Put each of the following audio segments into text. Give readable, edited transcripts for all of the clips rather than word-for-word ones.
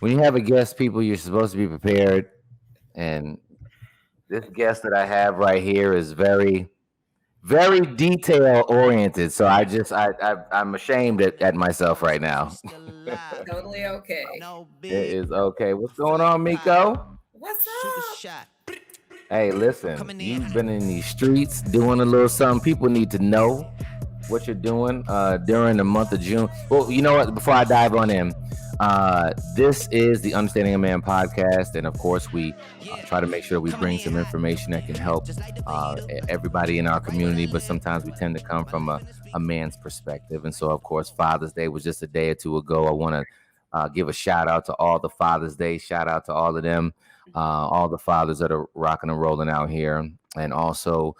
when you have a guest, people, you're supposed to be prepared. And this guest that I have right here is very detail oriented. So I'm ashamed at myself right now. Totally okay. It is okay. What's going on, Miko? What's up? Hey, listen, you've been in these streets doing a little something. People need to know what you're doing during the month of June. Well, you know what? Before I dive on in, this is the Understanding a Man podcast, and of course, we try to make sure we bring some information that can help everybody in our community. But sometimes we tend to come from a man's perspective, and so of course, Father's Day was just a day or two ago. I want to give a shout out to all the Father's Day. Shout out to all of them, all the fathers that are rocking and rolling out here, and also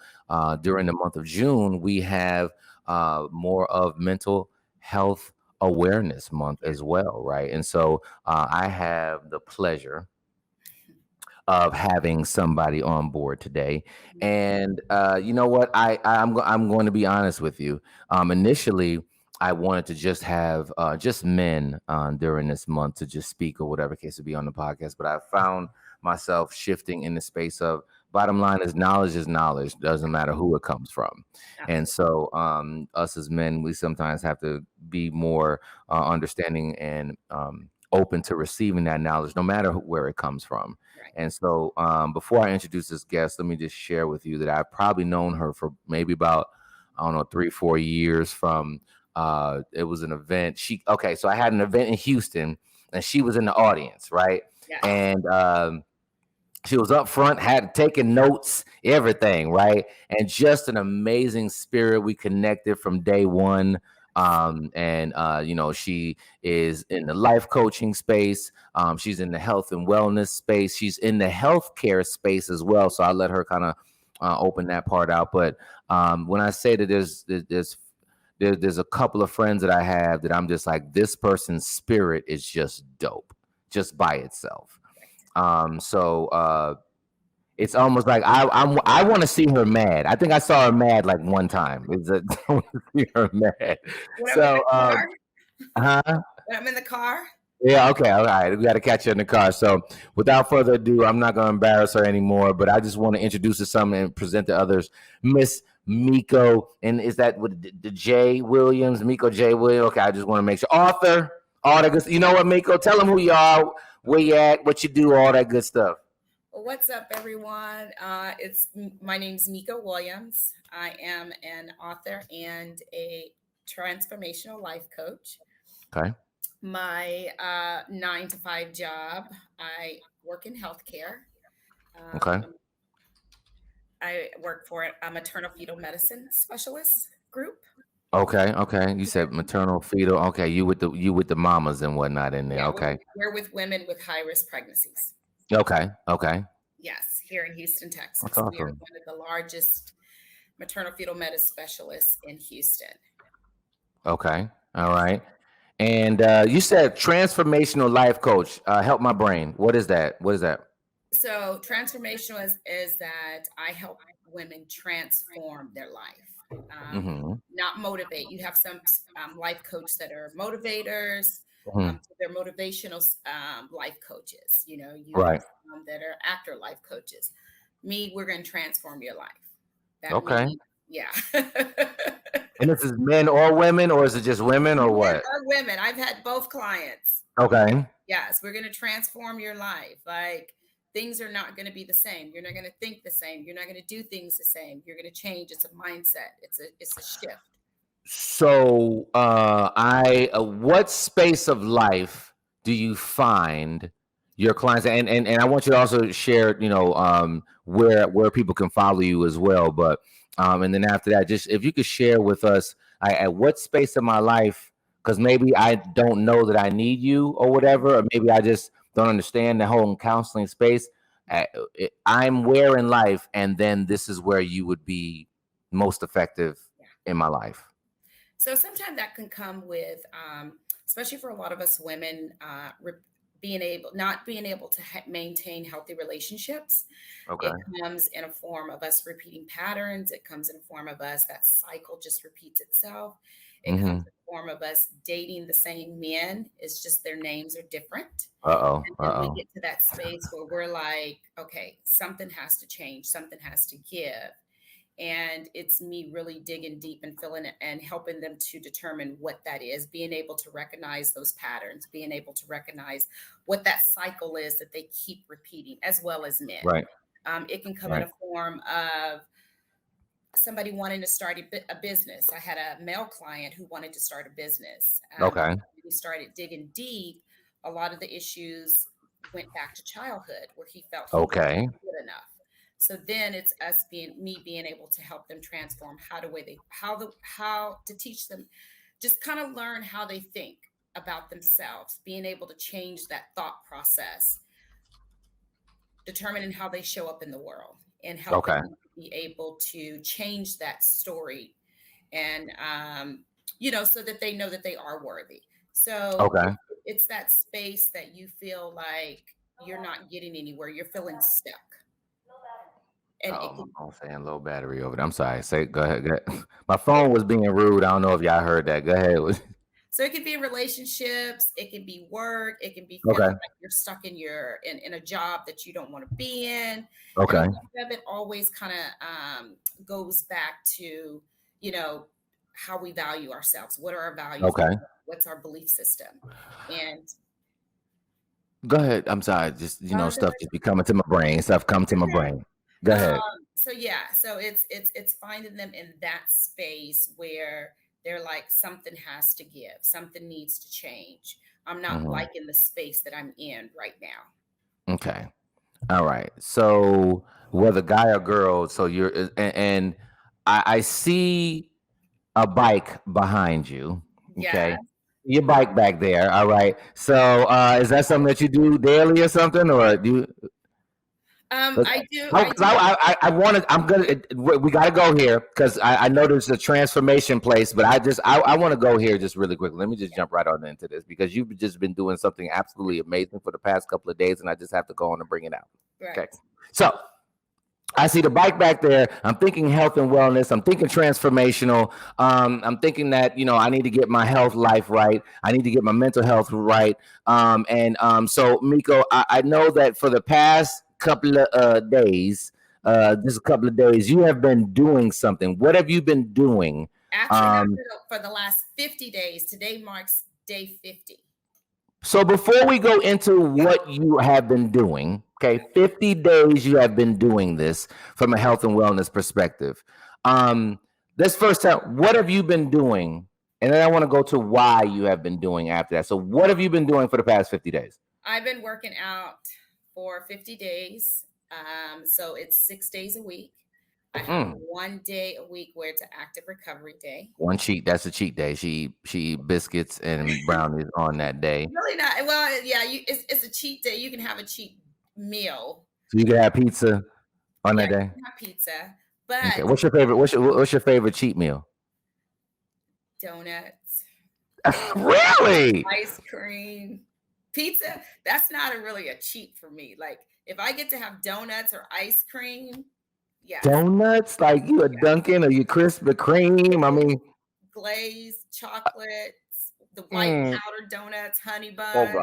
during the month of June, we have more of mental health awareness month as well, right? And so I have the pleasure of having somebody on board today. And you know what? I'm going to be honest with you. Initially, I wanted to just have just men during this month to just speak or whatever case to be on the podcast. But I found myself shifting in the space of bottom line is knowledge. Doesn't matter who it comes from. And so us as men, we sometimes have to be more understanding and open to receiving that knowledge, no matter where it comes from. And so before I introduce this guest, let me just share with you that I've probably known her for maybe about, I don't know, 3-4 years from, it was an event. So I had an event in Houston and she was in the audience, right? Yeah. And she was up front, had taken notes, everything, right? And just an amazing spirit. We connected from day one. She is in the life coaching space. She's in the health and wellness space. She's in the healthcare space as well. So I let her kind of open that part out. But when I say that there's a couple of friends that I have that I'm just like, this person's spirit is just dope, just by itself. It's almost like I want to see her mad. I think I saw her mad like one time. I want to see her mad. When I'm in the car. Yeah, okay, all right. We got to catch her in the car. So without further ado, I'm not going to embarrass her anymore, but I just want to introduce her something and present to others. Miss Meko, and is that with the J Williams? Meko J Williams. Okay, I just want to make sure. Author, all that good. You know what, Meko? Tell them who you are, where you at, what you do, all that good stuff. What's up, everyone? My name's Meko Williams. I am an author and a transformational life coach. Okay. My 9-to-5 job, I work in healthcare. Okay. I work for a maternal fetal medicine specialist group. Okay. You said maternal fetal. Okay, you with the mamas and whatnot in there. Yeah, okay. We're with women with high risk pregnancies. Okay. Yes, here in Houston, Texas. That's awesome. We are one of the largest maternal fetal medicine specialists in Houston. Okay. All right. And you said transformational life coach. Help my brain. What is that? So transformational is that I help women transform their life, not motivate. You have some life coaches that are motivators. They're motivational life coaches. You have some that are actor life coaches. Me, we're going to transform your life. Yeah. And this is men or women, or is it just women, or what? Women. I've had both clients. Okay. Yes, we're going to transform your life. Like, things are not going to be the same. You're not going to think the same. You're not going to do things the same. You're going to change. It's a mindset. It's a shift. So, what space of life do you find your clients? And I want you to also share, where people can follow you as well. But and then after that, just if you could share with us at what space of my life, because maybe I don't know that I need you or whatever, or maybe I just don't understand the whole counseling space. I'm where in life, and then this is where you would be most effective in my life. So sometimes that can come with, especially for a lot of us women, not being able to maintain healthy relationships. Okay. It comes in a form of us repeating patterns. It comes in a form of us, that cycle just repeats itself. It comes in a form of us dating the same men. It's just their names are different. And then we get to that space where we're like, okay, something has to change, something has to give. And it's me really digging deep and filling it and helping them to determine what that is, being able to recognize those patterns, being able to recognize what that cycle is that they keep repeating, as well as men. Right. It can come in a form of somebody wanting to start a business. I had a male client who wanted to start a business. We started digging deep. A lot of the issues went back to childhood, where he felt he wasn't good enough. So then it's me being able to help them transform how to teach them, just kind of learn how they think about themselves, being able to change that thought process, determining how they show up in the world, and help them to be able to change that story, and so that they know that they are worthy. So it's that space that you feel like you're not getting anywhere, you're feeling stuck. And I'm saying low battery over there. I'm sorry. Go ahead. My phone was being rude. I don't know if y'all heard that. Go ahead. So it can be relationships, it can be work, it can be feeling like you're stuck in a job that you don't want to be in. Okay. And it always kind of goes back to, how we value ourselves. What are our values? Okay. What's our belief system? And go ahead. I'm sorry. Just stuff just be coming to my brain. Stuff come to my brain. Go ahead. So it's finding them in that space where they're like, something has to give, something needs to change. I'm not liking the space that I'm in right now. Okay. All right. So whether guy or girl, so you're, and I see a bike behind you. Okay. Yeah. Your bike back there. All right. So is that something that you do daily or something, or do you? I do. I wanted. I'm gonna. We got to go here because I know there's a transformation place, but I want to go here just really quickly. Let me just jump right on into this because you've just been doing something absolutely amazing for the past couple of days, and I just have to go on and bring it out. Right. Okay. So I see the bike back there. I'm thinking health and wellness. I'm thinking transformational. I'm thinking that I need to get my health life right. I need to get my mental health right. So Meko, I know that for the past couple of days, just a couple of days, you have been doing something. What have you been doing? Actually, for the last 50 days. Today marks day 50. So before we go into what you have been doing, okay, 50 days you have been doing this from a health and wellness perspective. This first time, what have you been doing? And then I want to go to why you have been doing after that. So what have you been doing for the past 50 days? I've been working out for 50 days. So it's 6 days a week. I have 1 day a week where it's an active recovery day. That's a cheat day. She eat biscuits and brownies on that day. Really not. Well, yeah, it's a cheat day. You can have a cheat meal. So you can have pizza on that day? You can have pizza. But okay. What's your favorite? What's your favorite cheat meal? Donuts. Really? Ice cream. Pizza, that's not really a cheat for me. Like if I get to have donuts or ice cream, yeah. Donuts? Like you a Dunkin' or you Krispy Kreme? I mean, glazed chocolates, the white powdered donuts, honey buns.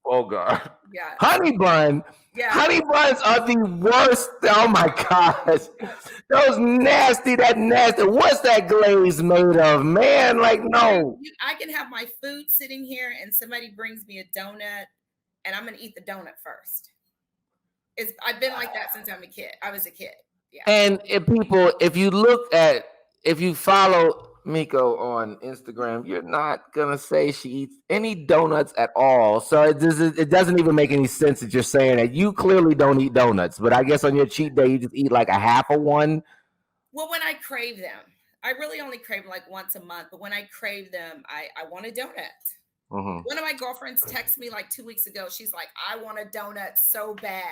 Oh God. Yeah. Honey bun. Yeah. Honey buns are the worst. Oh my gosh. Those nasty, that nasty. What's that glaze made of, man? Like, no. I can have my food sitting here and somebody brings me a donut and I'm going to eat the donut first. I've been like that since I was a kid. Yeah. And if you follow Meko on Instagram, you're not gonna say she eats any donuts at all. So it doesn't even make any sense that you're saying that. You clearly don't eat donuts, but I guess on your cheat day you just eat like a half of one. Well, when I crave them, I really only crave them like once a month. But when I crave them, I want a donut. One of my girlfriends texted me like 2 weeks ago. She's like, "I want a donut so bad."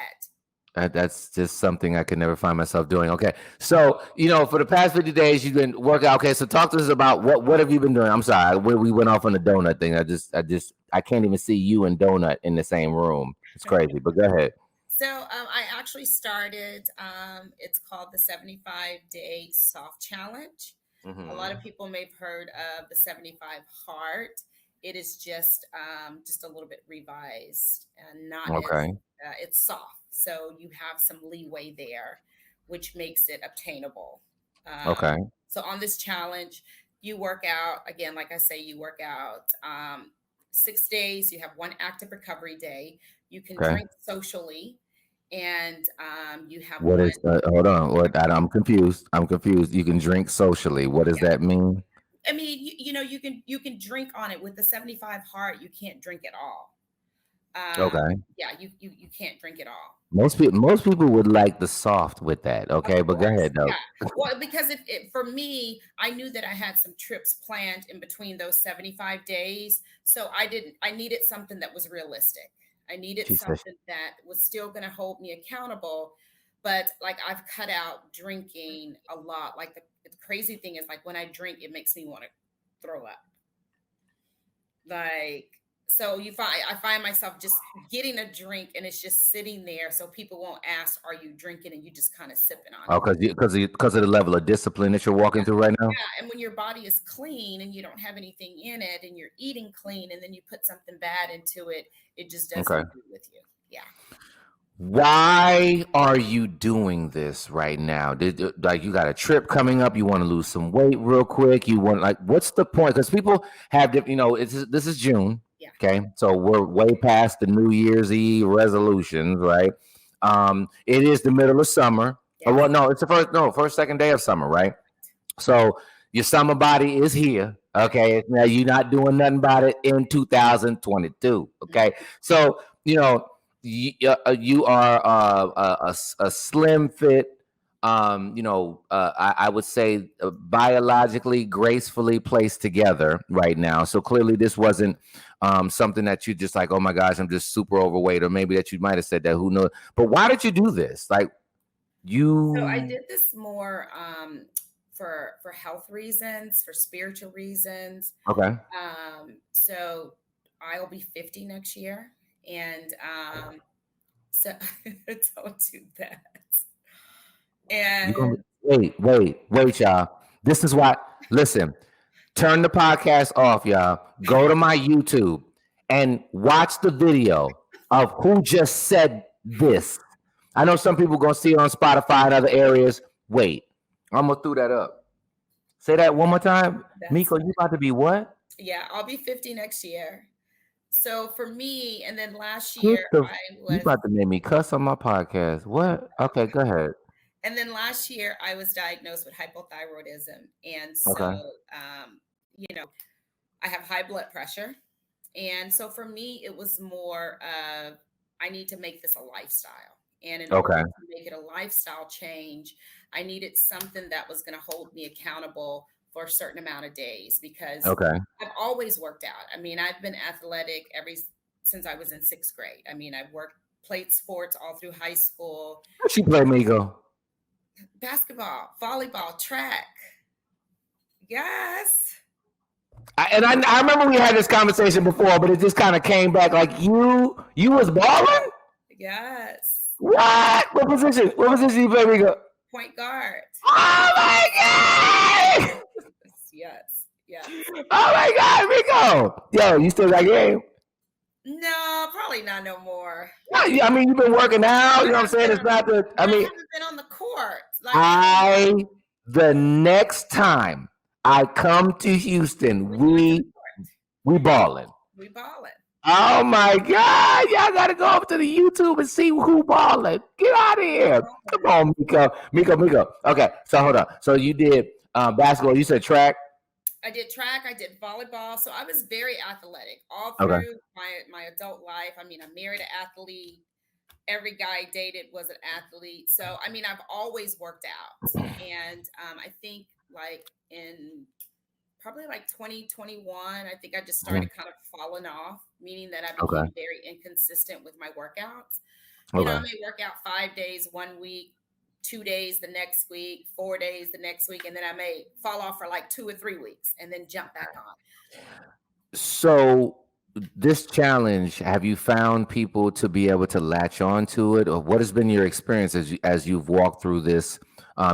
That's just something I could never find myself doing. Okay. So, for the past 50 days, you've been working out. Okay. So talk to us about what have you been doing? I'm sorry. We went off on the donut thing. I can't even see you and donut in the same room. It's crazy, but go ahead. So I actually started, it's called the 75-day soft challenge. A lot of Mm-hmm. people may have heard of the 75 heart. It is just a little bit revised and not as Okay. it's soft. So you have some leeway there, which makes it obtainable. Okay. So on this challenge, you work out again, like I say, you work out 6 days. You have one active recovery day. You can Okay. drink socially, and you have What one. is hold on. I'm confused. I'm confused. You can drink socially. What does Yeah, that mean? I mean, you can drink on it with the 75 heart. You can't drink at all. Okay. Yeah, you can't drink at all. Most people would like the soft with that. Of Okay, but go course, ahead yeah. though. Well, because for me, I knew that I had some trips planned in between those 75 days. So I needed something that was realistic. I needed She said, something that was still going to hold me accountable. But like I've cut out drinking a lot. Like the crazy thing is like when I drink, it makes me want to throw up. Like, so I find myself just getting a drink and it's just sitting there so people won't ask, are you drinking? And you just kind of sipping on "Oh, it. because of the level of discipline that you're walking Yeah. through right now." Yeah. And when your body is clean and you don't have anything in it and you're eating clean and then you put something bad into it, it just doesn't Okay. agree with you. Yeah. Why are you doing this right now? Like you got a trip coming up, you want to lose some weight real quick, you want like what's the point? Because people have this is June, Yeah. okay? So we're way past the New Year's Eve resolutions, right? It is the middle of summer. Oh, Yes. well, no, it's the first second day of summer, right? So your summer body is here. Okay. Now you're not doing nothing about it in 2022. Okay. Mhm. So, you are a slim fit, I would say biologically, gracefully placed together right now. So clearly this wasn't something that you just like, oh my gosh, I'm just super overweight, or maybe that you might have said that, who knows? But why did you do this? Like So I you, did this more for health reasons, for spiritual reasons. okay. So I'll be 50 next year. And so don't do that. You gonna And wait, y'all. This is why. Listen, turn the podcast off, y'all. Go to my YouTube and watch the video of who just said this. I know some people gonna see it on Spotify and other areas. Wait, I'm gonna throw that up. Say that one more time, that's, Miko. You about to be what? yeah, I'll be 50 next year. So for me, and then last Get year the. I You was, about to make me cuss on my podcast? What? Okay, go ahead. and then last year I was diagnosed with hypothyroidism. And so, Okay, you know, I have high blood pressure. And so for me, it was more of I need to make this a lifestyle. And in order okay, to make it a lifestyle change, I needed something that was going to hold me accountable for a certain amount of days because okay. I've always worked out. I mean, I've been athletic since I was in sixth grade. I mean, played sports all through high school, What you play, Miko? basketball, volleyball, track. Yes. I remember we had this conversation before, but it just kind of came back like you was balling. Yes. What? What position? What position you play, Miko? Point guard. Oh my god! Yes. Yes. Oh my god, Miko! Yo, you still got game? No, probably not no more. Yeah, I mean, you've been working out. You know what I'm saying? It's not the. I But I mean, haven't been on the court. Like I the next time I come to Houston, we going to the court. we balling. We balling. Oh my God! Y'all gotta go up to the YouTube and see who balling. Get out of here! Come on, Miko. Okay, so hold on. So you did basketball. You said track. I did track. I did volleyball. So I was very athletic all Okay. through my adult life. I mean, I married an athlete. Every guy I dated was an athlete. So I mean, I've always worked out, and I think like in probably like 2021, I think I just started kind of falling off, meaning that I Okay. became very inconsistent with my workouts. I Okay. may work out 5 days one week, 2 days the next week, 4 days the next week, and then I may fall off for like 2 or 3 weeks and then jump back on. So this challenge, have you found people to be able to latch on to it, or what has been your experience as you've walked through this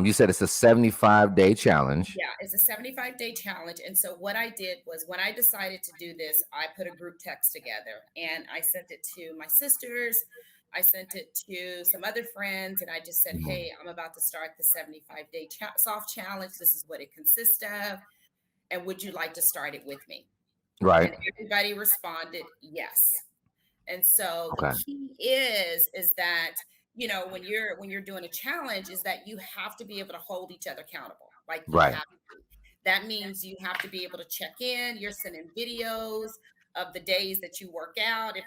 You said it's a 75-day challenge. Yeah, it's a 75-day challenge. And so what I did was when I decided to do this, I put a group text together and I sent it to my sisters. I sent it to some other friends and I just said, hey, I'm about to start the 75-day soft challenge. This is what it consists of. And would you like to start it with me? Right. And everybody responded, yes. And so the key is that, you know, when you're doing a challenge is that you have to be able to hold each other accountable. Like you have to. That means you have to be able to check in. You're sending videos of the days that you work out. If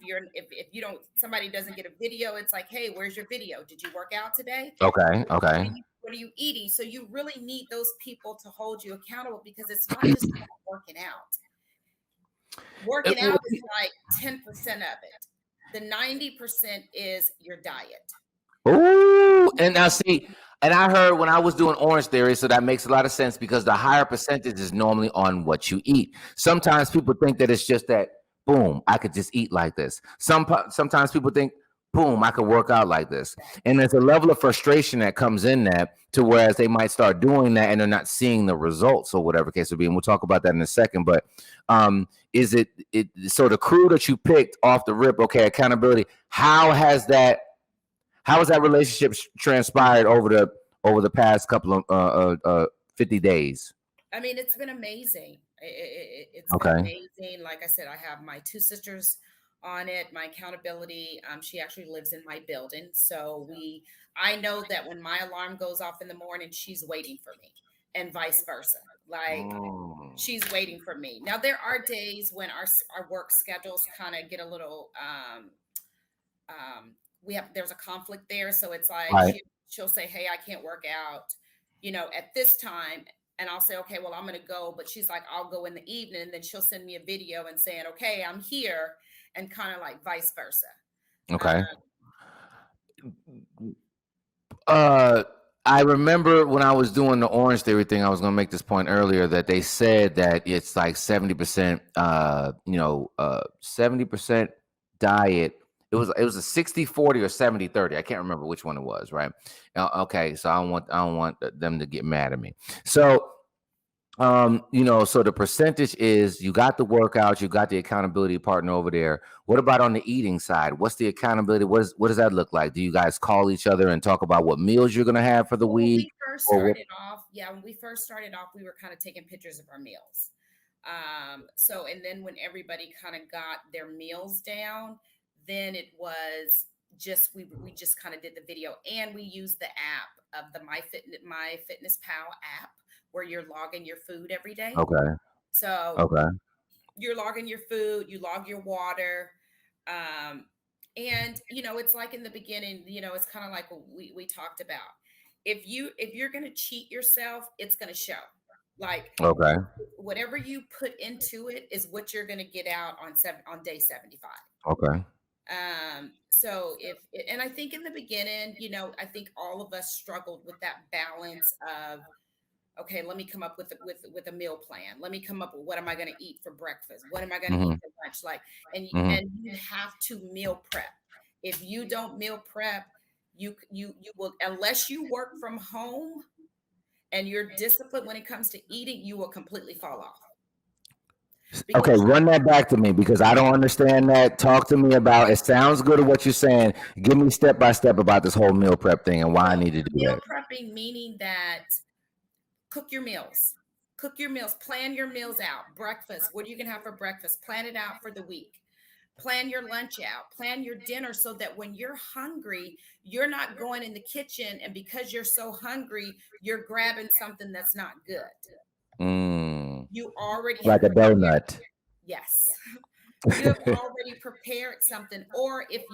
you don't, somebody doesn't get a video, it's like, hey, where's your video? Did you work out today? Okay. What are you eating? So you really need those people to hold you accountable because it's not just about working out. Working out is like 10% of it. The 90% is your diet. Ooh, and now see, and I heard when I was doing Orange Theory, so that makes a lot of sense because the higher percentage is normally on what you eat. Sometimes people think that it's just that, boom, I could just eat like this. Sometimes people think, boom, I could work out like this. And there's a level of frustration that comes in that to whereas they might start doing that and they're not seeing the results or whatever case would be. And we'll talk about that in a second. But is it so the crew that you picked off the rip, okay, accountability, how has that relationship transpired over the past couple of 50 days? I mean, it's been amazing. It's been amazing. Like I said, I have my two sisters on it. My accountability, she actually lives in my building. So I know that when my alarm goes off in the morning, she's waiting for me and vice versa. Like she's waiting for me. Now, there are days when our work schedules kind of get a little, there's a conflict there. So it's like, she'll say, hey, I can't work out, you know, at this time. And I'll say, okay, well, I'm going to go. But she's like, I'll go in the evening. And then she'll send me a video and saying, okay, I'm here. And kind of like vice versa. Okay. I remember when I was doing the Orange Theory thing, I was going to make this point earlier that they said that it's like 70%, 70% diet. It was a 60-40 or 70-30. I can't remember which one it was, right? Okay, so I don't want them to get mad at me. So, so the percentage is you got the workout, you got the accountability partner over there. What about on the eating side? What's the accountability? What does that look like? Do you guys call each other and talk about what meals you're going to have for the week? When we first started off, we were kind of taking pictures of our meals. And then when everybody kind of got their meals down, then it was just we just kind of did the video, and we used the app of the MyFitnessPal app where you're logging your food every day. Okay. So you're logging your food, you log your water, and it's like in the beginning, it's kind of like what we talked about. If you're going to cheat yourself, it's going to show. Like whatever you put into it is what you're going to get out on day 75. Okay. And I think in the beginning, I think all of us struggled with that balance of, okay, let me come up with a meal plan. Let me come up with what am I going to eat for breakfast? What am I going to eat for lunch? Like, and you have to meal prep. If you don't meal prep, you will, unless you work from home and you're disciplined when it comes to eating, you will completely fall off. Okay, run that back to me because I don't understand that. Talk to me about it. Sounds good at what you're saying. Give me step by step about this whole meal prep thing and why I need to do that. Meal prepping meaning that cook your meals, plan your meals out. Breakfast, what are you going to have for breakfast? Plan it out for the week. Plan your lunch out, plan your dinner so that when you're hungry, you're not going in the kitchen and because you're so hungry, you're grabbing something that's not good. You already like a donut. Yes. You have already prepared something. Or if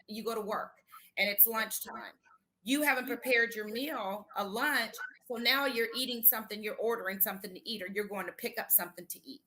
you go to work and it's lunchtime, you haven't prepared your meal, a lunch. So now you're eating something, you're ordering something to eat, or you're going to pick up something to eat.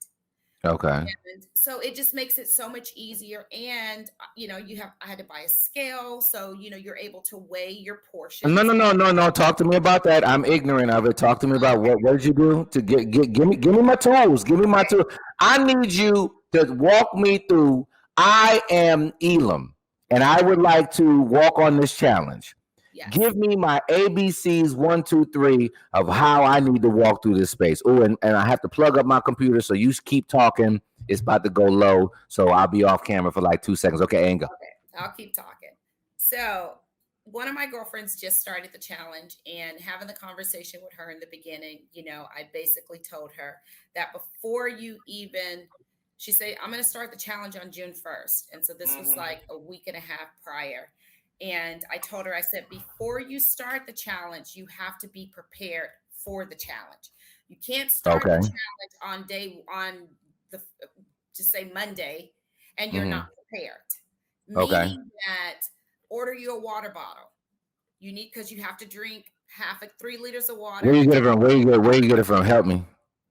Okay. And so it just makes it so much easier. And, I had to buy a scale. So, you're able to weigh your portions. No. Talk to me about that. I'm ignorant of it. Talk to me about what did you do to give me my tools. Give me my tools. I need you to walk me through. I am Elam and I would like to walk on this challenge. Yes. Give me my ABCs 1, 2, 3 of how I need to walk through this space. Oh, and I have to plug up my computer. So you keep talking. It's about to go low. So I'll be off camera for like 2 seconds. Okay, Anga. Okay, I'll keep talking. So one of my girlfriends just started the challenge, and having the conversation with her in the beginning, I basically told her that before you even, she said, I'm going to start the challenge on June 1st. And so this was like a week and a half prior. And I told her, I said, before you start the challenge, you have to be prepared for the challenge. You can't start the challenge on the, just say Monday, and you're not prepared. Meaning that order you a water bottle. You need, because you have to drink 3 liters of water. Where you get it from? Where you get it from? Help me.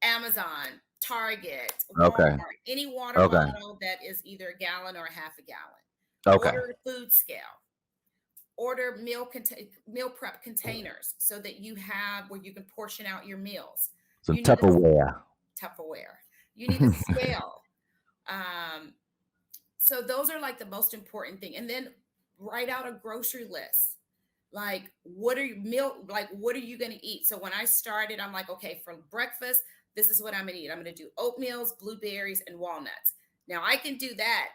Amazon, Target, Walmart, any water bottle that is either a gallon or a half a gallon. Order a food scale. Order meal prep containers so that you have where you can portion out your meals. Some Tupperware. You need a scale. So those are like the most important thing. And then write out a grocery list. Like, what are you going to eat? So when I started, I'm like, okay, for breakfast, this is what I'm going to eat. I'm going to do oatmeals, blueberries, and walnuts. Now I can do that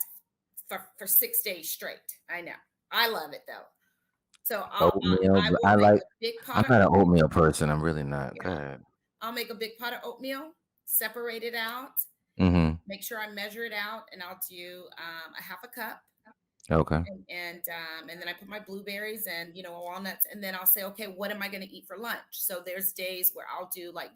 for 6 days straight. I know. I love it though. So I'm not an oatmeal person. I'm really not. Yeah. Go ahead. I'll make a big pot of oatmeal, separate it out, make sure I measure it out, and I'll do a half a cup. Okay. And then I put my blueberries and walnuts, and then I'll say, okay, what am I going to eat for lunch? So there's days where I'll do like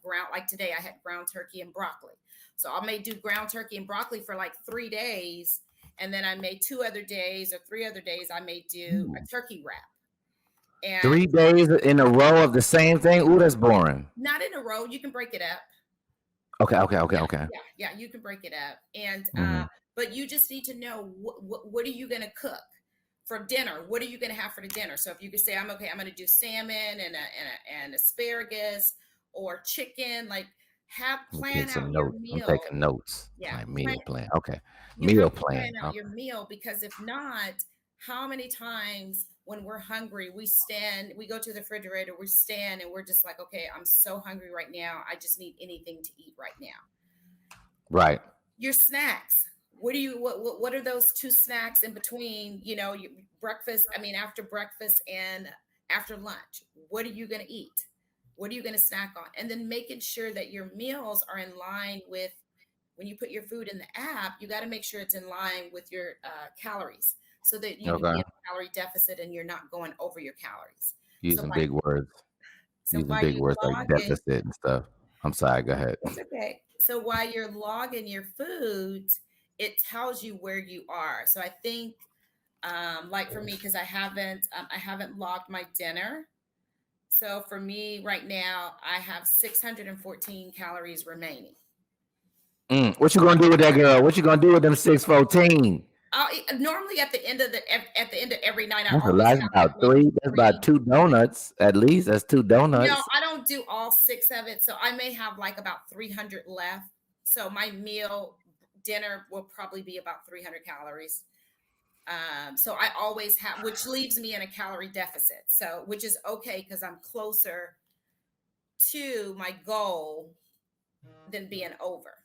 today I had ground turkey and broccoli. So I may do ground turkey and broccoli for like 3 days, and then I may 2 other days or 3 other days I may do a turkey wrap. And 3 days in a row of the same thing? Ooh, that's boring. Not in a row. You can break it up. Okay. Yeah, you can break it up. And but you just need to know what are you going to cook for dinner? What are you going to have for the dinner? So if you could say, I'm going to do salmon and asparagus or chicken, like plan out your meal. I'm taking notes. Yeah, like meal plan. Okay, meal plan out your meal, because if not, how many times when we're hungry, we go to the refrigerator, we stand and we're just like, okay, I'm so hungry right now. I just need anything to eat right now. Right. Your snacks. What are those 2 snacks in between, your breakfast? I mean, after breakfast and after lunch, what are you going to eat? What are you going to snack on? And then making sure that your meals are in line with, when you put your food in the app, you got to make sure it's in line with your calories, so that you can be in a calorie deficit and you're not going over your calories. Using big words. Using big words like deficit and stuff. I'm sorry, go ahead. It's okay. So while you're logging your food, it tells you where you are. So I think, like for me, because I haven't logged my dinner. So for me right now, I have 614 calories remaining. What you gonna do with that, girl? What you gonna do with them 614? Normally at the end of every night, that's about 3. That's about 2 donuts at least. That's 2 donuts. No, I don't do all 6 of it, so I may have like about 300 left. So my dinner will probably be about 300 calories. So I always have, which leaves me in a calorie deficit. So, which is okay because I'm closer to my goal than being over.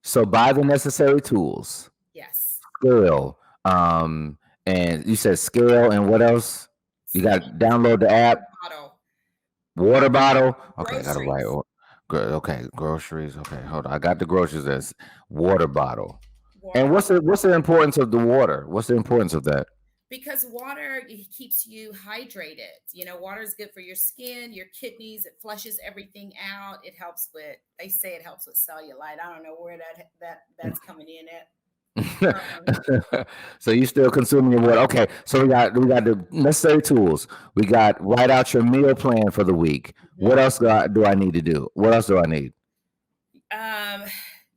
So buy the necessary tools. Yes. Scale. And you said scale, and what else? You got to download the app. Water bottle. Okay, I got to write. Okay, groceries. Okay, hold on. I got the groceries. As water bottle. And what's the importance of the water? What's the importance of that? Because water, it keeps you hydrated. Water is good for your skin, your kidneys. It flushes everything out. They say it helps with cellulite. I don't know where that's coming in at. So you still consuming your water? Okay. So we got the necessary tools. We got write out your meal plan for the week. What else do I need to do? What else do I need?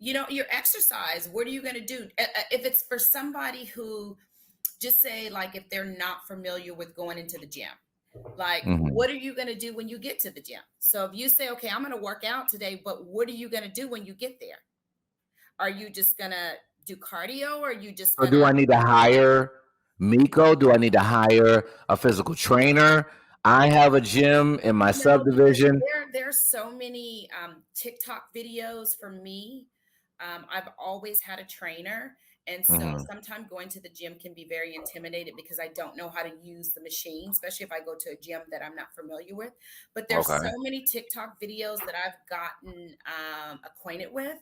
Your exercise. What are you going to do? If it's for somebody who, just say, like, if they're not familiar with going into the gym, like, what are you going to do when you get to the gym? So if you say, okay, I'm going to work out today, but what are you going to do when you get there? Are you just going to do cardio, or are you just do I need to hire Meko, do I need to hire a physical trainer? I have a gym in my Because subdivision. there's so many TikTok videos for me. I've always had a trainer. And so sometimes going to the gym can be very intimidated because I don't know how to use the machine, especially if I go to a gym that I'm not familiar with. But there's so many TikTok videos that I've gotten acquainted with.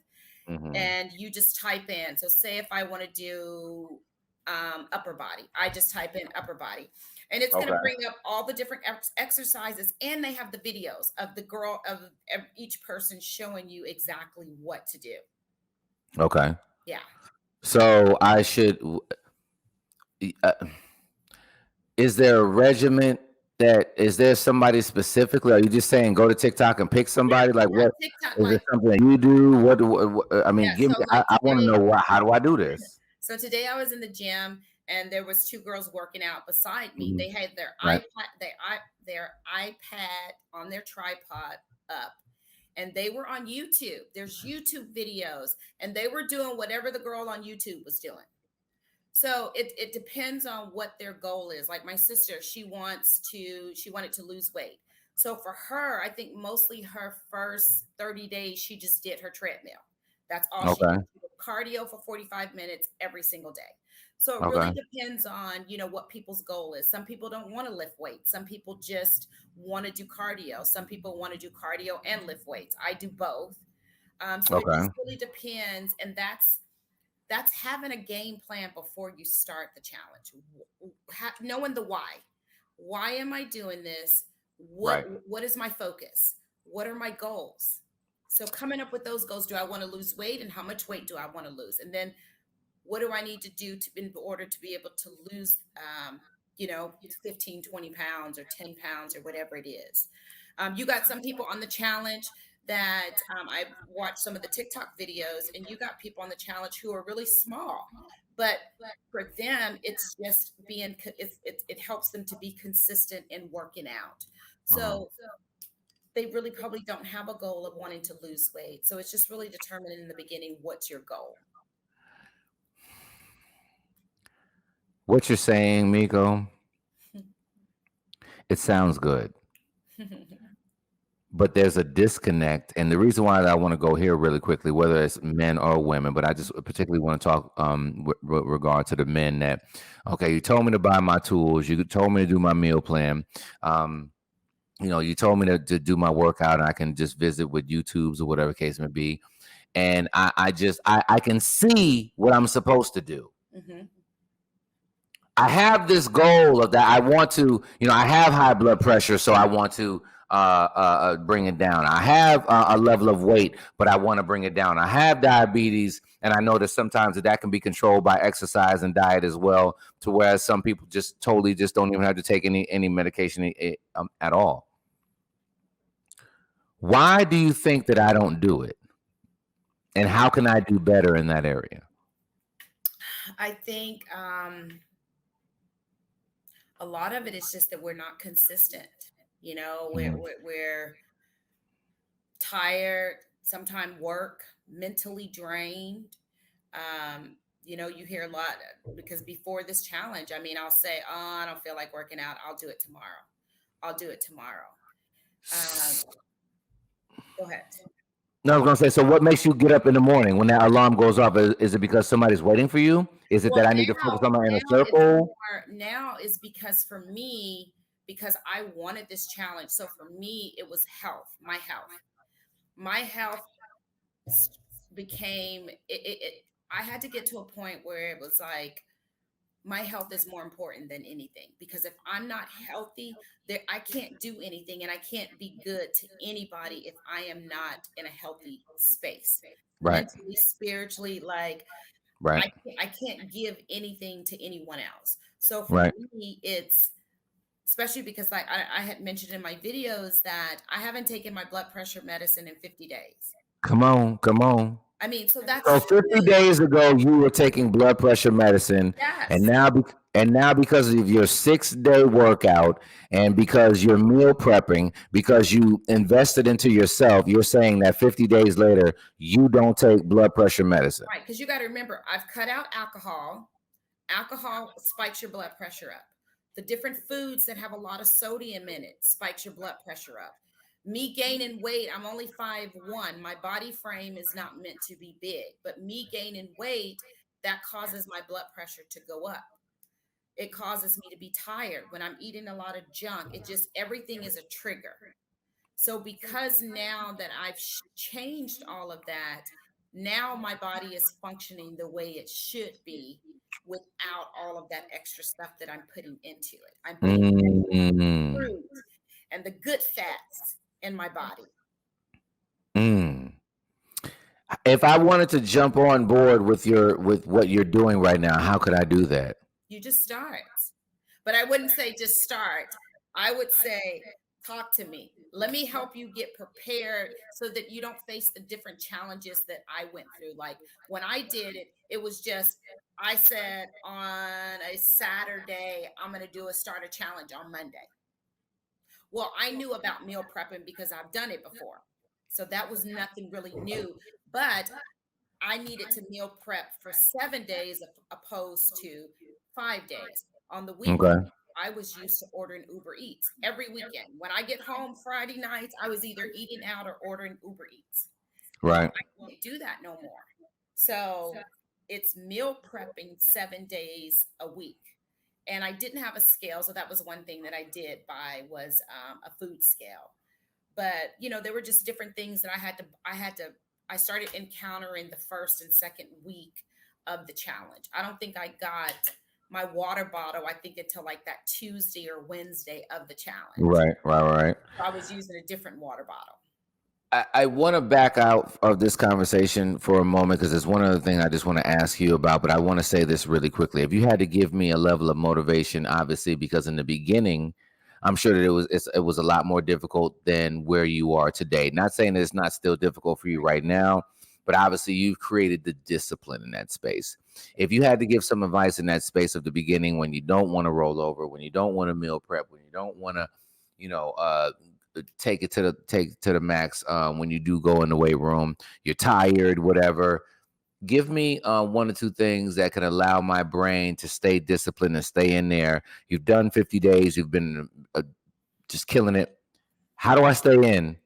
And you just type in. So say if I want to do upper body, I just type in upper body. And it's going to bring up all the different exercises. And they have the videos of the girl, of each person showing you exactly what to do. Okay. Yeah. So I should, is there a regiment is there somebody specifically? Are you just saying go to TikTok and pick somebody? What TikTok, is it something that you do? What I mean, give me, I want to know how do I do this? So today I was in the gym and there was 2 girls working out beside me. They had their their iPad on their tripod up. And they were on YouTube. There's YouTube videos, and they were doing whatever the girl on YouTube was doing. So it depends on what their goal is. Like my sister, she wanted to lose weight. So for her, I think mostly her first 30 days, she just did her treadmill. That's all she did. Cardio for 45 minutes every single day. So it really depends on, what people's goal is. Some people don't want to lift weights. Some people just want to do cardio. Some people want to do cardio and lift weights. I do both. So it just really depends. And that's having a game plan before you start the challenge. Knowing the why. Why am I doing this? What is my focus? What are my goals? So coming up with those goals. Do I want to lose weight? And how much weight do I want to lose? And then what do I need to do in order to be able to lose, 15, 20 pounds or 10 pounds or whatever it is? You got some people on the challenge that I watched some of the TikTok videos, and you got people on the challenge who are really small, but for them, it's just it helps them to be consistent in working out. So they really probably don't have a goal of wanting to lose weight. So it's just really determining in the beginning, what's your goal? What you're saying, Meko, it sounds good. But there's a disconnect. And the reason why I want to go here really quickly, whether it's men or women, but I just particularly want to talk with regard to the men that, okay, you told me to buy my tools. You told me to do my meal plan. You told me to do my workout, and I can just visit with YouTubes or whatever case may be. And I can see what I'm supposed to do. I have this goal of that. I want to, I have high blood pressure, so I want to bring it down. I have a level of weight, but I want to bring it down. I have diabetes, and I know that sometimes that can be controlled by exercise and diet as well, to whereas some people just totally just don't even have to take any medication at all. Why do you think that I don't do it? And how can I do better in that area? I think a lot of it is just that we're not consistent. We're tired, sometimes work, mentally drained. You hear a lot, because before this challenge, I'll say, oh, I don't feel like working out. I'll do it tomorrow. Go ahead. No, I was going to say, so what makes you get up in the morning when that alarm goes off? Is it because somebody's waiting for you? Is it that I need to focus on my inner circle? Now is because for me, because I wanted this challenge. So for me, it was health, my health. My health became, I had to get to a point where it was like, my health is more important than anything, because if I'm not healthy, I can't do anything, and I can't be good to anybody if I am not in a healthy space, mentally, spiritually. I can't give anything to anyone else. So for me, it's especially because I had mentioned in my videos that I haven't taken my blood pressure medicine in 50 days. Come on. So that's so 50 days ago you were taking blood pressure medicine, yes. and now because of your 6-day workout and because you're meal prepping, because you invested into yourself, you're saying that 50 days later you don't take blood pressure medicine. Right, because you got to remember, I've cut out alcohol, Alcohol spikes your blood pressure up. The different foods that have a lot of sodium in it spikes your blood pressure up. Me gaining weight, I'm only 5'1". My body frame is not meant to be big, but me gaining weight, that causes my blood pressure to go up. It causes me to be tired when I'm eating a lot of junk. It just, everything is a trigger. So because now that I've changed all of that, now my body is functioning the way it should be without all of that extra stuff that I'm putting into it. I'm putting Mm. fruit and the good fats in my body. Mm. If I wanted to jump on board with what you're doing right now, how could I do that? You just start. But I wouldn't say just start. I would say talk to me. Let me help you get prepared so that you don't face the different challenges that I went through. Like when I did it, it was just, I said on a Saturday, I'm going to do a starter challenge on Monday. Well, I knew about meal prepping because I've done it before. So that was nothing really new. But I needed to meal prep for 7 days opposed to 5 days. On the weekend, Okay. I was used to ordering Uber Eats every weekend. When I get home Friday nights, I was either eating out or ordering Uber Eats. Well, Right. I can't do that no more. So it's meal prepping 7 days a week. And I didn't have a scale. So that was one thing that I did buy was a food scale. But, there were just different things that I started encountering the first and second week of the challenge. I don't think I got my water bottle, I think until like that Tuesday or Wednesday of the challenge. Right. Right. Right. So I was using a different water bottle. I want to back out of this conversation for a moment because there's one other thing I just want to ask you about, but I want to say this really quickly. If you had to give me a level of motivation, obviously, because in the beginning, I'm sure that it was a lot more difficult than where you are today. Not saying that it's not still difficult for you right now, but obviously you've created the discipline in that space. If you had to give some advice in that space of the beginning, when you don't want to roll over, when you don't want to meal prep, when you don't want to, you know, take to the max, when you do go in the weight room, you're tired, whatever, give me one or two things that can allow my brain to stay disciplined and stay in there. You've done 50 days, you've been just killing it. How do I stay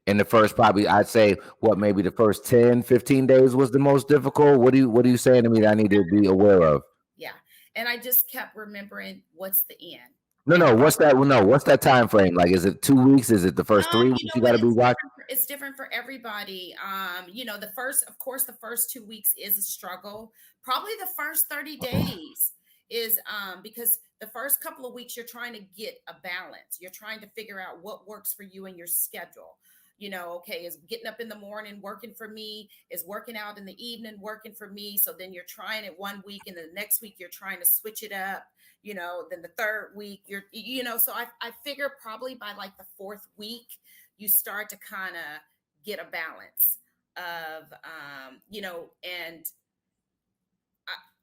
in the first, probably I'd say, what, maybe the first 10, 15 days was the most difficult? What are you saying to me that I need to be aware of? Yeah. And I just kept remembering what's the end. No, And no. What's that? Well, no. What's that time frame? Like, is it 2 weeks? Is it the first 3 weeks? You got what? to be watching. It's different for everybody. Of course, the first 2 weeks is a struggle. Probably the first 30 days is because the first couple of weeks you're trying to get a balance. You're trying to figure out what works for you and your schedule. Okay, is getting up in the morning working for me? Is working out in the evening working for me? So then you're trying it one week, and the next week you're trying to switch it up. Then the third week so I figure probably by like the fourth week you start to kind of get a balance of and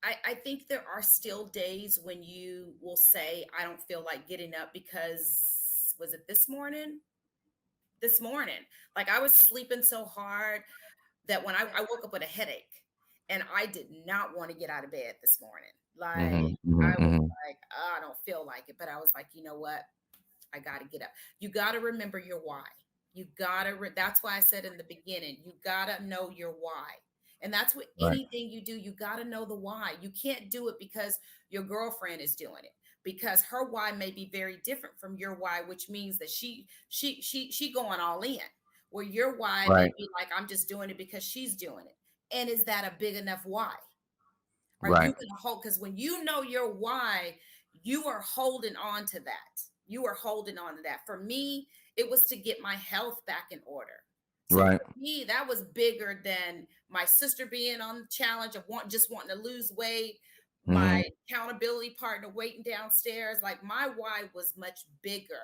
I think there are still days when you will say, I don't feel like getting up because, was it this morning? Like I was sleeping so hard that when I woke up with a headache, and I did not want to get out of bed this morning. Like Hmm. Hmm. I was Hmm. like, oh, I don't feel like it. But I was like, you know what? I got to get up. You got to remember your why. You got to, that's why I said in the beginning, you got to know your why. And that's what Right. anything you do, you got to know the why. You can't do it because your girlfriend is doing it, because her why may be very different from your why, which means that she going all in. Where your why may Right. be like, I'm just doing it because she's doing it. And is that a big enough why? Are you Right. going to hold? Because when you know your why, you are holding on to that. You are holding on to that. For me, it was to get my health back in order. So Right. for me, that was bigger than my sister being on the challenge of just wanting to lose weight, my Hmm. accountability partner waiting downstairs. Like my why was much bigger,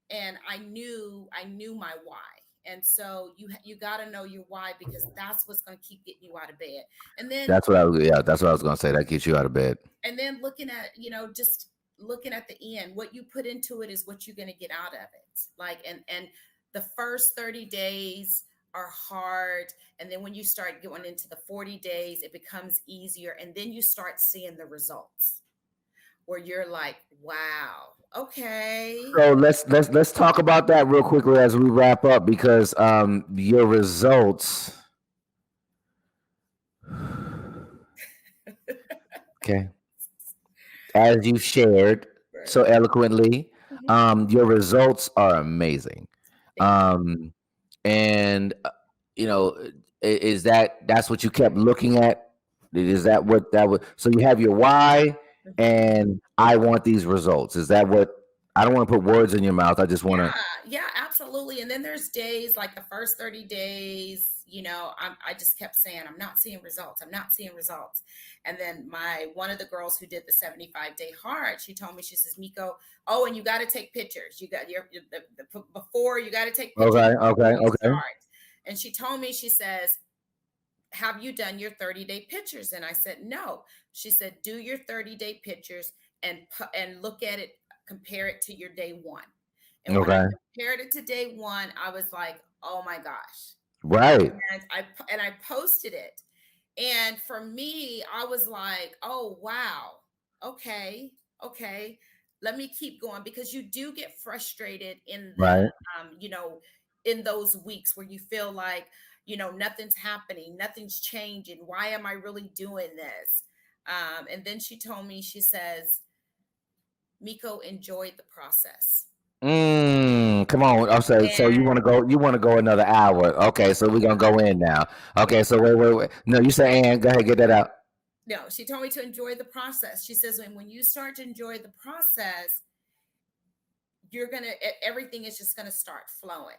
and I knew my why. And so you got to know your why, because that's what's going to keep getting you out of bed. And then That's what I was gonna say. That keeps you out of bed. looking at just looking at the end, what you put into it is what you're going to get out of it. Like and the first 30 days are hard, and then when you start going into the 40 days, it becomes easier, and then you start seeing the results. where you're like, wow, okay. So let's talk about that real quickly as we wrap up, because your results. Okay. As you shared so Right. eloquently, Mhm. your results are amazing. Thank you. Um, and you know, is that's what you kept looking at? Is that what that was? So you have your why, Mhm. and I want these results. Is that what? I don't want to put words in your mouth. I just want to. Yeah, absolutely. And then there's days like the first 30 days, I just kept saying, I'm not seeing results. I'm not seeing results. And then one of the girls who did the 75-day heart, she told me, she says, Meko, oh, and you got to take pictures. You got before you got to take pictures Okay, before okay, you okay, start. And she told me, she says, have you done your 30-day pictures? And I said, no. She said, do your 30-day pictures and look at it, compare it to your day one. And when I okay. compared it to day one, I was like, oh my gosh. Right, And I posted it. And for me, I was like, oh wow. Okay. Okay. Let me keep going, because you do get frustrated right. um, you know, in those weeks where you feel like, nothing's happening, nothing's changing. Why am I really doing this? And then she told me, she says, Meko, enjoyed the process. Come on. I'm sorry. So you want to go? You want to go another hour? Okay. So we're gonna go in now. Yeah. Okay. So wait. No, you say, and go ahead, get that out. No, she told me to enjoy the process. She says, when you start to enjoy the process, everything is just gonna start flowing.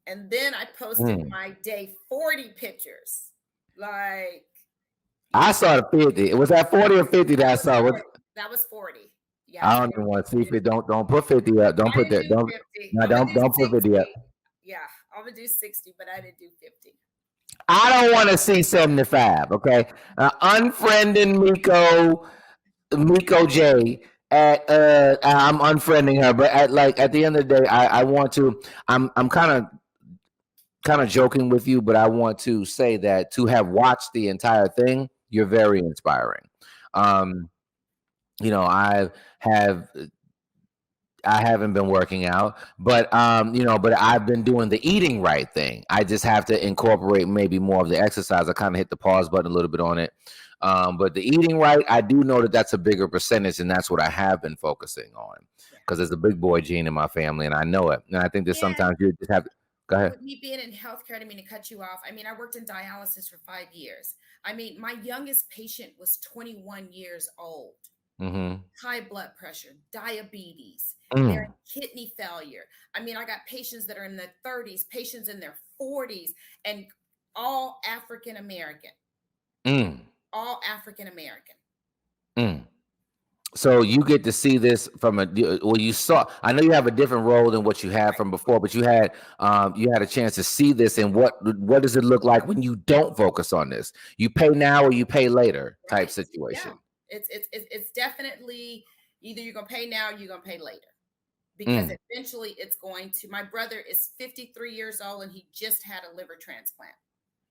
And then I posted Mm. my day 40 pictures. Like, you I know, saw the 50. Was that 40 or 50 that that I was saw? 40. That was 40. Yeah, I don't 40. even want to see 50. Don't put 50 up. Don't I put didn't that. do Don't. 50. No, I'm gonna do don't put 50 up. 60. Yeah, I'm gonna do 60, but I didn't do 50. I don't want to see 75. Okay. Unfriending Meko J. I'm unfriending her, but at the end of the day, I want to. I'm kind of joking with you, but I want to say that to have watched the entire thing, you're very inspiring. Um, I have I haven't been working out, but but I've been doing the eating right thing. I just have to incorporate maybe more of the exercise. I kind of hit the pause button a little bit on it. But the eating right, I do know that that's a bigger percentage, and that's what I have been focusing on, Yeah. because there's a big boy gene in my family, and I know it. And I think that And sometimes you just have to go ahead. with me being in healthcare, I didn't mean to cut you off. I mean, I worked in dialysis for 5 years. I mean, my youngest patient was 21 years old. Mm-hmm. High blood pressure, diabetes, they're Mm, in kidney failure. I mean, I got patients that are in their 30s, patients in their 40s, and all African American, mm, all African American. mm. So you get to see this from well, you saw. I know you have a different role than what you had Right. from before, but you had a chance to see this, and what does it look like when you don't focus on this? You pay now or you pay later type Right. Yeah. situation. It's definitely either you're gonna pay now or you're gonna pay later. Because Mm, eventually it's going to, my brother is 53 years old and he just had a liver transplant.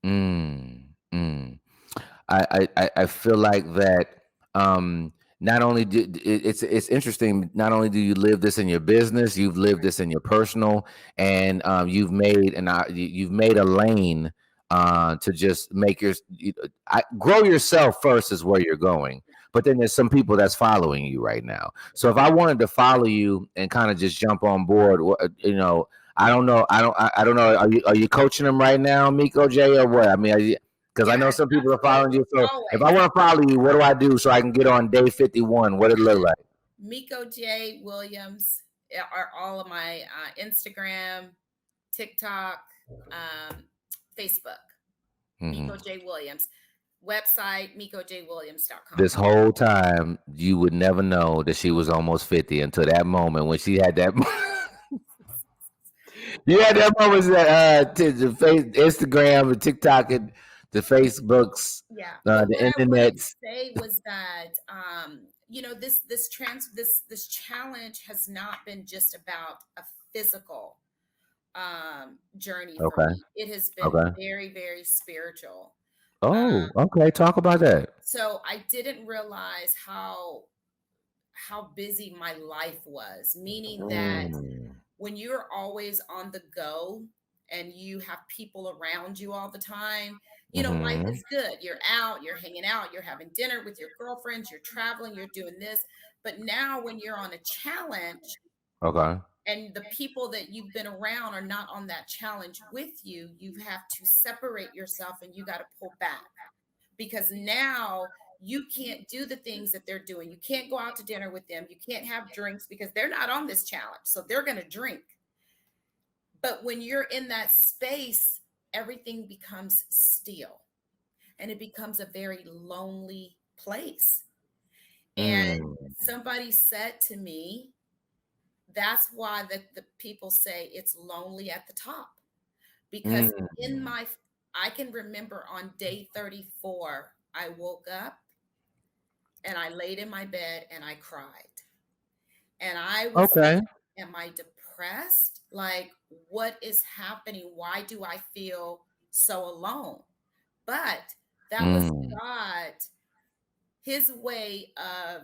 mm, mm. I feel like that. Not only it's interesting. Not only do you live this in your business, you've lived this in your personal, and you've made a lane to just make grow yourself first is where you're going. But then there's some people that's following you right now. So if I wanted to follow you and kind of just jump on board, I don't know. I don't know. Are you coaching them right now, Meko J, or what? I mean, because I know Yes, some people are following absolutely. you. So if I Always. want to follow you, what do I do so I can get on day 51? What it look like? Meko J Williams are all of my Instagram, TikTok, um, Facebook. Hmm. Meko J Williams. Website, mekojwilliams.com. This whole time, you would never know that she was almost 50 until that moment when she had that. You had that moment that the Instagram, the TikTok, and the Facebooks, Yeah, but the what I wanted to internets. say was that this challenge has not been just about a physical journey for Okay. me. It has been Okay. very, very spiritual. Oh, okay. Talk about that. So I didn't realize how busy my life was, meaning that when you're always on the go and you have people around you all the time, you know, life is good. You're out, you're hanging out, you're having dinner with your girlfriends, you're traveling, you're doing this. But now when you're on a challenge, Okay. and the people that you've been around are not on that challenge with you, you have to separate yourself and you got to pull back, because now you can't do the things that they're doing. You can't go out to dinner with them. You can't have drinks because they're not on this challenge. So they're going to drink. But when you're in that space, everything becomes still and it becomes a very lonely place. And somebody said to me, that's why the people say it's lonely at the top, because I can remember on day 34, I woke up and I laid in my bed and I cried. And I was like, am I depressed? Like, what is happening? Why do I feel so alone? But that was God, his way of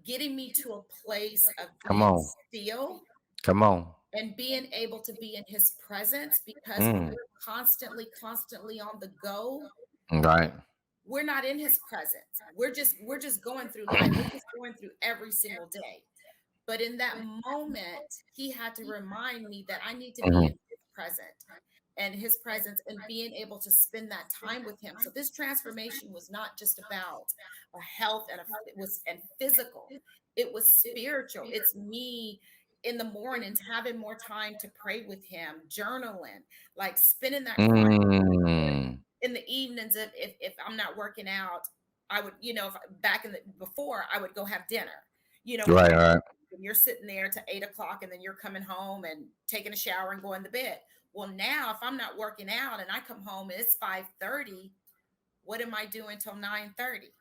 getting me to a place of being still. Come on. And being able to be in his presence, because when we're constantly on the go, right, we're not in his presence. We're just going through life. We're just going through every single day. But in that moment, he had to remind me that I need to be in his presence and being able to spend that time with him. So this transformation was not just about a health and physical. It was spiritual. It's me in the mornings having more time to pray with him, journaling, like spending that time in the evenings. If I'm not working out, I would, before I would go have dinner, right. When you're sitting there to 8:00 and then you're coming home and taking a shower and going to bed. Well, now if I'm not working out and I come home and it's 5:30, what am I doing till 9:30?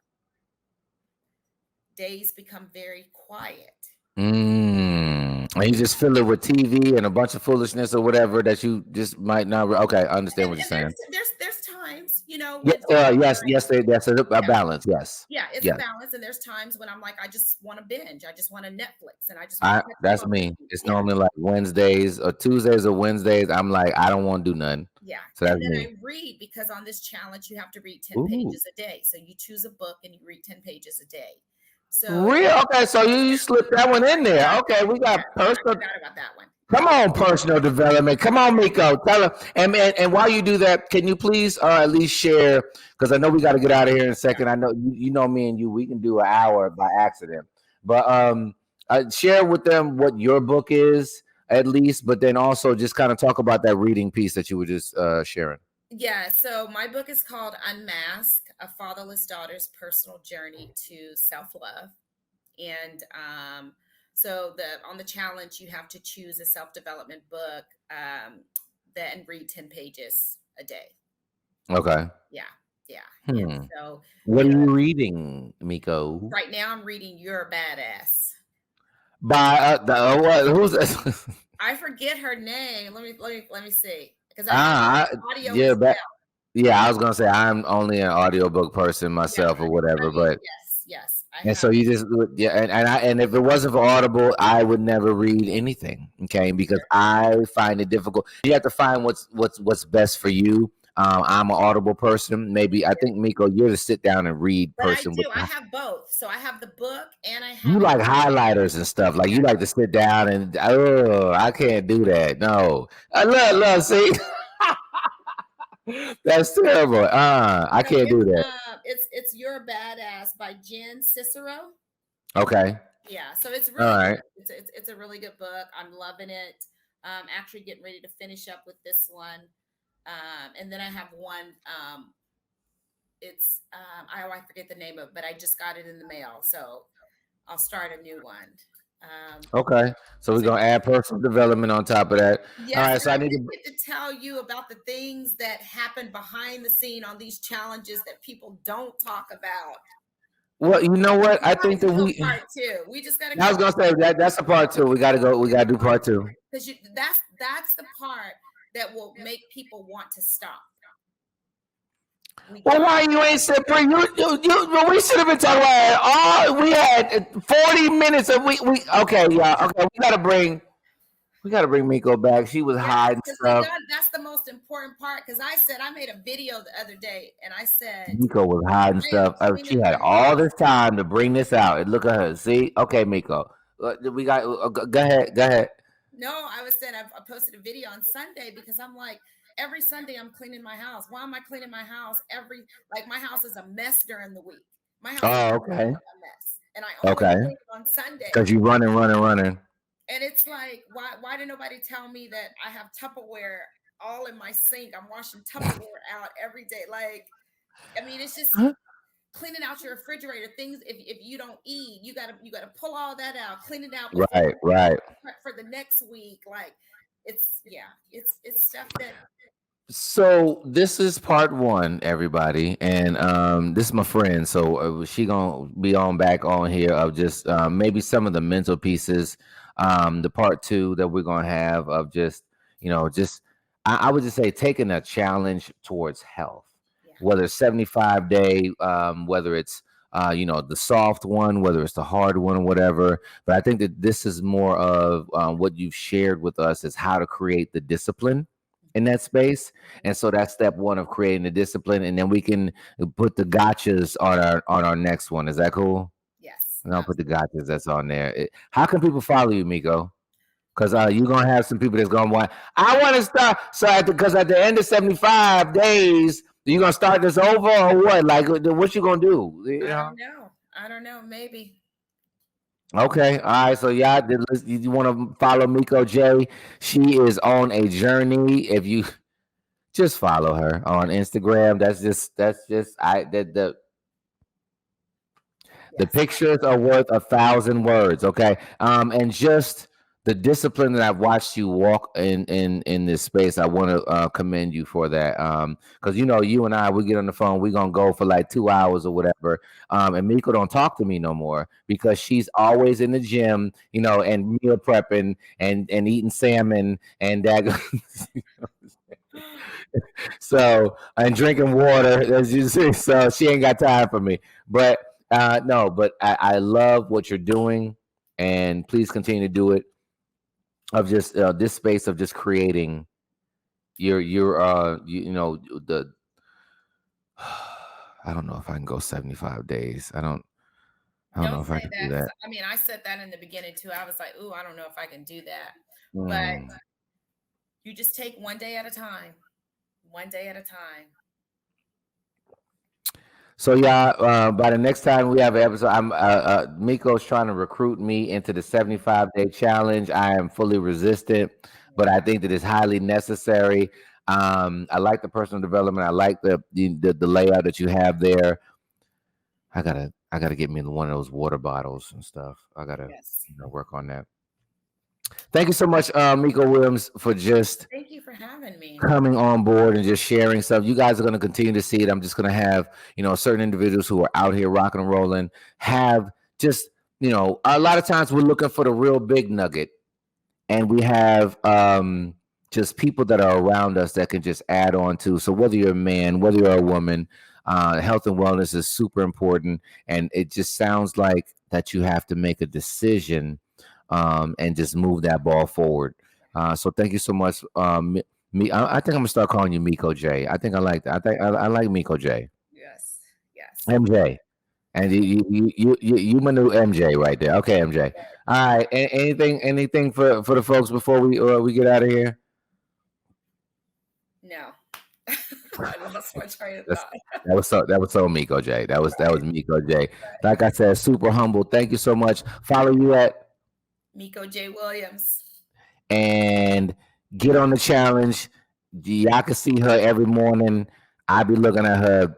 Days become very quiet. And you just fill it with TV and a bunch of foolishness or whatever that you just might not. Okay, I understand what you're saying. There's times, Yes, that's a balance. Yes. Yeah, it's a balance, and there's times when I'm like, I just want to binge. I just want to Netflix, and I just want to that's me. It's normally like Wednesdays or Tuesdays or Wednesdays. I'm like, I don't want to do nothing. Yeah. So that's and then me. I read, because on this challenge you have to read 10 pages a day. So you choose a book and you read 10 pages a day. So real okay, so you slipped that one in there. Okay, we got personal. I forgot about that one. Come on, personal development. Come on, Meko. Tell her. And while you do that, can you please at least share? Because I know we got to get out of here in a second. I know you know me and you. We can do an hour by accident, but share with them what your book is at least. But then also just kind of talk about that reading piece that you were just sharing. Yeah. So my book is called Unmask: A Fatherless Daughter's Personal Journey to Self-Love, and so on the challenge, you have to choose a self-development book and read 10 pages a day. Okay. Yeah. So what are you reading, Meko? Right now I'm reading You're a Badass. By who's that? I forget her name. Let me see. Because audio yeah, as well. Yeah, I was gonna say I'm only an audiobook person myself or whatever, but yes. And so you just and if it wasn't for Audible, I would never read anything. Okay, because I find it difficult. You have to find what's best for you. I'm an Audible person. Maybe I think Meko, you're the sit down and read person. But I have both. So I have the book and I have. You like highlighters and stuff. Like you like to sit down and I can't do that. No, I love see. That's terrible. I can't do that. It's You're a Badass by Jen Cicero. Okay. Yeah, so it's really all right. It's a really good book. I'm loving it. Actually getting ready to finish up with this one. And then I have one. It's I forget the name of it, but I just got it in the mail, so I'll start a new one. Okay, so we're gonna add personal development on top of that. Yes, all right, so I need to tell you about the things that happen behind the scene on these challenges that people don't talk about. Well, you know what? I think that part two. We just gotta. I was gonna say that's a part two. We gotta go. We gotta do part two. Because that's the part that will make people want to stop. We Well, got why you ain't said pre? We should have been talking about it. All we had 40 minutes of we. Okay, y'all. Okay, we gotta bring Meko back. She was yes, hiding because see stuff. that's the most important part. Because I said I made a video the other day, and I said Meko was hiding I am stuff. She cleaning had my all house. this time to bring this out. And look at her. See? Okay, Meko. We got. Go ahead. Go ahead. No, I was saying I posted a video on Sunday because I'm like every Sunday I'm cleaning my house. Why am I cleaning my house like my house is a mess during the week. My house is Oh, never okay. a mess, and I only Okay. clean it on Sunday. Because you running. And it's like, why did nobody tell me that I have Tupperware all in my sink? I'm washing Tupperware out every day. Like, I mean, it's just cleaning out your refrigerator. Things if you don't eat, you gotta pull all that out, clean it out before Right. for the next week. Like, it's stuff that So this is part one, everybody, and this is my friend. So she gonna be on back on here of just maybe some of the mental pieces. The part two that we're gonna have of just just I would just say taking a challenge towards health, yeah. whether it's 75-day, whether it's the soft one, whether it's the hard one, whatever. But I think that this is more of what you've shared with us is how to create the discipline in that space. And so that's step one of creating the discipline, and then we can put the gotchas on our next one. Is that cool? Yes. And I'll put the gotchas that's on there. How can people follow you, Meko? Because you're gonna have some people that's gonna want. I want to start. So because at the end of 75 days, you gonna start this over or what? Like, what you gonna do? I don't know. Maybe. Okay, all right. So y'all, you want to follow Meko J? She is on a journey. If you just follow her on Instagram. The pictures are worth 1,000 words. Okay. And just the discipline that I've watched you walk in this space, I want to commend you for that. Because you and I, we get on the phone, we're gonna go for like 2 hours or whatever. And Meko don't talk to me no more because she's always in the gym, and meal prepping and eating salmon and that. So and drinking water, as you see. So she ain't got time for me. But no, but I love what you're doing, and please continue to do it. Of just this space of just creating your the. I don't know if I can go 75 days. I don't know if I can do that. I mean, I said that in the beginning too. I was like, "Ooh, I don't know if I can do that." But you just take one day at a time. One day at a time. So yeah, by the next time we have an episode, Meko's trying to recruit me into the 75-day challenge. I am fully resistant, but I think that it's highly necessary. I like the personal development. I like the layout that you have there. I gotta get me one of those water bottles and stuff. I gotta work on that. Thank you so much, Meko Williams, for just thank you for having me, coming on board and just sharing stuff. You guys are going to continue to see it. I'm just going to have certain individuals who are out here rocking and rolling have just a lot of times we're looking for the real big nugget, and we have just people that are around us that can just add on to. So whether you're a man, whether you're a woman, health and wellness is super important, and it just sounds like that you have to make a decision and just move that ball forward. So thank you so much. I think I'm gonna start calling you Meko J. I think I like that. I like Meko J. Yes. MJ, and you my new MJ right there. Okay, MJ. All right. Anything for the folks before we get out of here? No. I lost my train of thought. That was so Meko J. That was Meko J. Like I said, super humble. Thank you so much. Follow you at Meko J Williams. And get on the challenge. Y'all can see her every morning. I be looking at her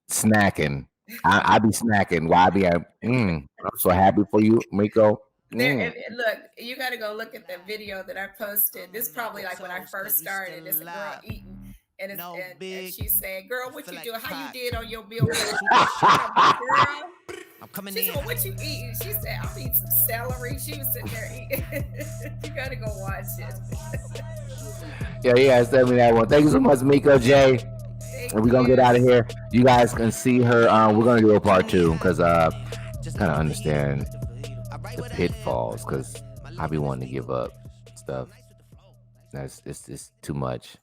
snacking. I be snacking while I be I'm so happy for you, Meko. Look, you got to go look at the video that I posted. This is probably like when I first started. It's a girl eating, and she's saying, "Girl, what you do? How you did on your meal?" Girl, I'm coming in. Said, what you eating? She said, I'm eating some celery. She was sitting there eating. You got to go watch it. Yeah, send me that one. Thank you so much, Meko J. And we're gonna get out of here. You guys can see her. We're gonna do a part 2 because kind of understand the pitfalls because I be wanting to give up stuff. It's too much.